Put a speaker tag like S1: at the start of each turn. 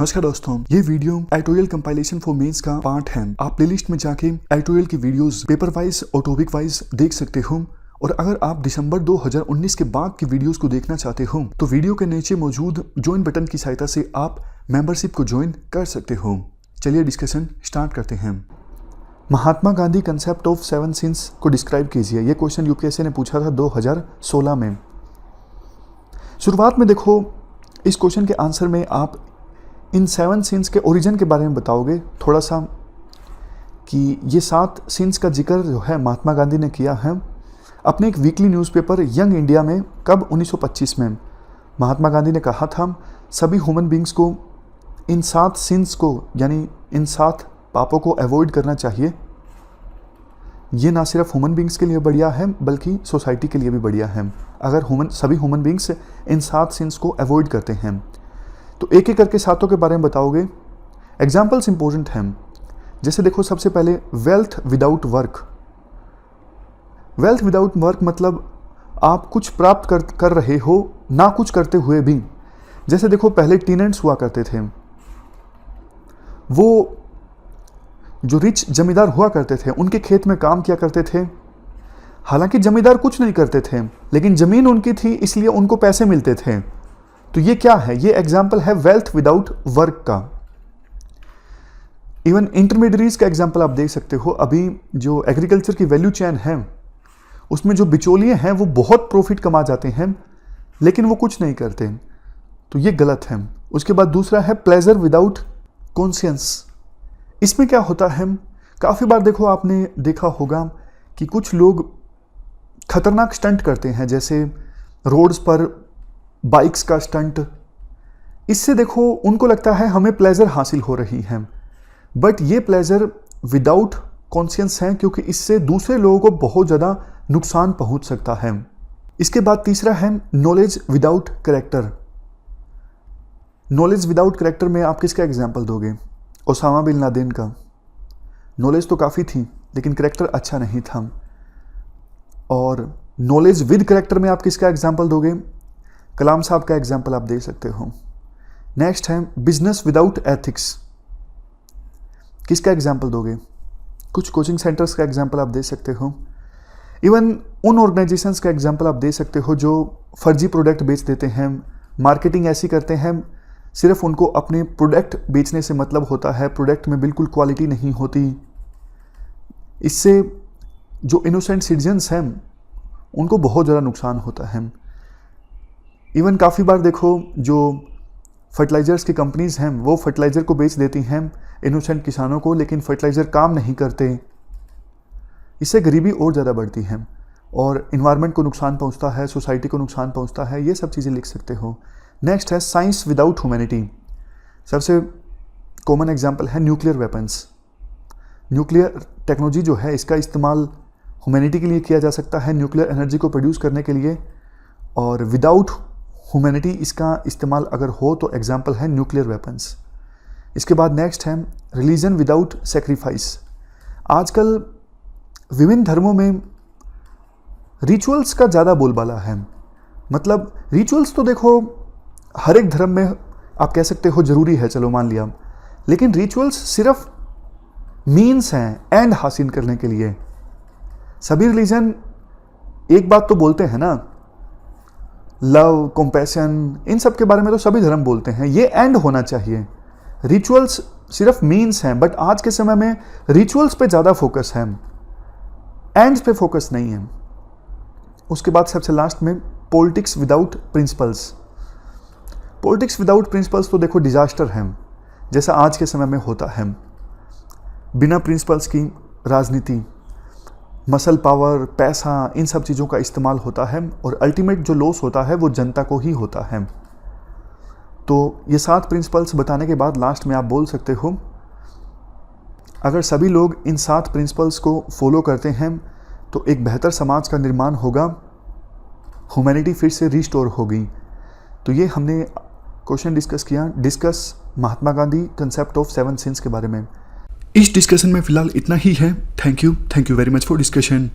S1: नमस्कार दोस्तों, ये video editorial compilation for mains का पार्ट है। आप प्लेलिस्ट में जाके एडिटोरियल की वीडियोस पेपर वाइज और टॉपिक वाइज देख सकते हो। और अगर आप दिसंबर 2019 के बाद की वीडियोस को देखना चाहते हो तो वीडियो के नीचे मौजूद ज्वाइन बटन की सहायता से आप मेंबरशिप को ज्वाइन कर सकते हो। चलिए डिस्कशन स्टार्ट करते हैं। Mahatma Gandhi concept of 7 since को डिस्क्राइब कीजिए। ये क्वेश्चन यूपीएससी ने पूछा था 2016 में। शुरुआत में देखो, इस क्वेश्चन के आंसर में आप इन 7 सिंस के ओरिजिन के बारे में बताओगे थोड़ा सा, कि ये 7 सिंस का जिक्र जो है महात्मा गांधी ने किया है अपने एक वीकली न्यूज़पेपर यंग इंडिया में। कब? 1925 में। महात्मा गांधी ने कहा था सभी ह्यूमन बींग्स को इन 7 सिंस को, यानी इन 7 पापों को अवॉइड करना चाहिए। ये ना सिर्फ ह्यूमन बींग्स के लिए बढ़िया है बल्कि सोसाइटी के लिए भी बढ़िया है अगर सभी ह्यूमन बींग्स इन 7 सिंस को अवॉइड करते हैं। तो एक एक करके 7 के बारे में बताओगे। एग्जाम्पल्स इंपॉर्टेंट हैं। जैसे देखो, सबसे पहले wealth without work. Wealth without work मतलब आप कुछ प्राप्त कर रहे हो ना कुछ करते हुए भी। जैसे देखो, पहले टेनेंट्स हुआ करते थे, वो जो रिच जमींदार हुआ करते थे उनके खेत में काम किया करते थे। हालांकि जमींदार कुछ नहीं करते थे लेकिन जमीन उनकी थी, इसलिए उनको पैसे मिलते थे। तो ये क्या है? ये एग्जाम्पल है वेल्थ विदाउट वर्क का। इवन इंटरमीडियरीज का एग्जाम्पल आप देख सकते हो। अभी जो एग्रीकल्चर की वैल्यू चेन है उसमें जो बिचौलिए हैं वो बहुत प्रॉफिट कमा जाते हैं लेकिन वो कुछ नहीं करते, तो ये गलत है। उसके बाद दूसरा है प्लेजर विदाउट कॉन्शियंस। इसमें क्या होता है, काफ़ी बार देखो आपने देखा होगा कि कुछ लोग खतरनाक स्टंट करते हैं, जैसे रोड्स पर बाइक्स का स्टंट। इससे देखो उनको लगता है हमें प्लेजर हासिल हो रही है, बट ये प्लेजर विदाउट कॉन्शियंस है क्योंकि इससे दूसरे लोगों को बहुत ज़्यादा नुकसान पहुंच सकता है। इसके बाद तीसरा है knowledge without character. Knowledge without character में आप किसका एग्जाम्पल दोगे? ओसामा बिन लादेन का। नॉलेज तो काफ़ी थी लेकिन कैरेक्टर अच्छा नहीं था। और नॉलेज विद कैरेक्टर में आप किसका एग्जाम्पल दोगे? कलाम साहब का एग्जाम्पल आप दे सकते हो। नेक्स्ट है बिजनेस विदाउट एथिक्स। किसका एग्जाम्पल दोगे? कुछ कोचिंग सेंटर्स का एग्जाम्पल आप दे सकते हो। इवन उन ऑर्गेनाइजेशंस का एग्जाम्पल आप दे सकते हो जो फर्जी प्रोडक्ट बेच देते हैं, मार्केटिंग ऐसी करते हैं, सिर्फ उनको अपने प्रोडक्ट बेचने से मतलब होता है, प्रोडक्ट में बिल्कुल क्वालिटी नहीं होती। इससे जो इनोसेंट सिटीजन्स हैं उनको बहुत ज़्यादा नुकसान होता है। इवन काफ़ी बार देखो जो फर्टिलाइज़र्स की कंपनीज़ हैं वो फर्टिलाइज़र को बेच देती हैं इनोसेंट किसानों को, लेकिन फर्टिलाइज़र काम नहीं करते। इससे गरीबी और ज़्यादा बढ़ती है और इन्वायरमेंट को नुकसान पहुंचता है, सोसाइटी को नुकसान पहुंचता है। ये सब चीज़ें लिख सकते हो। नेक्स्ट है साइंस विदाउट ह्यूमैनिटी। सबसे कॉमन एग्जाम्पल है न्यूक्लियर वेपन्स। न्यूक्लियर टेक्नोलॉजी जो है इसका इस्तेमाल ह्यूमैनिटी के लिए किया जा सकता है, न्यूक्लियर एनर्जी को प्रोड्यूस करने के लिए। और विदाउट ह्यूमैनिटी इसका इस्तेमाल अगर हो तो एग्जाम्पल है न्यूक्लियर वेपन्स। इसके बाद नेक्स्ट है रिलीजन विदाउट सेक्रीफाइस। आजकल विभिन्न धर्मों में रिचुअल्स का ज़्यादा बोलबाला है। मतलब रिचुअल्स तो देखो हर एक धर्म में आप कह सकते हो ज़रूरी है, चलो मान लिया, लेकिन रिचुअल्स सिर्फ मीन्स हैं एंड हासिल करने के लिए। सभी रिलीजन एक बात तो बोलते हैं ना, लव, कंपैशन, इन सब के बारे में तो सभी धर्म बोलते हैं, ये एंड होना चाहिए। रिचुअल्स सिर्फ मीन्स हैं, बट आज के समय में रिचुअल्स पे ज़्यादा फोकस है, एंड्स पे फोकस नहीं है। उसके बाद सबसे लास्ट में politics without principles. Politics without principles तो देखो डिजास्टर है, जैसा आज के समय में होता है। बिना प्रिंसिपल्स की राजनीति, मसल पावर, पैसा, इन सब चीज़ों का इस्तेमाल होता है और अल्टीमेट जो लॉस होता है वो जनता को ही होता है। तो ये 7 प्रिंसिपल्स बताने के बाद लास्ट में आप बोल सकते हो अगर सभी लोग इन 7 प्रिंसिपल्स को फॉलो करते हैं तो एक बेहतर समाज का निर्माण होगा, ह्यूमैनिटी फिर से रिस्टोर होगी। तो ये हमने question discuss Mahatma Gandhi concept of 7 since के बारे में। इस डिस्कशन में फिलहाल इतना ही है। Thank you very much for discussion.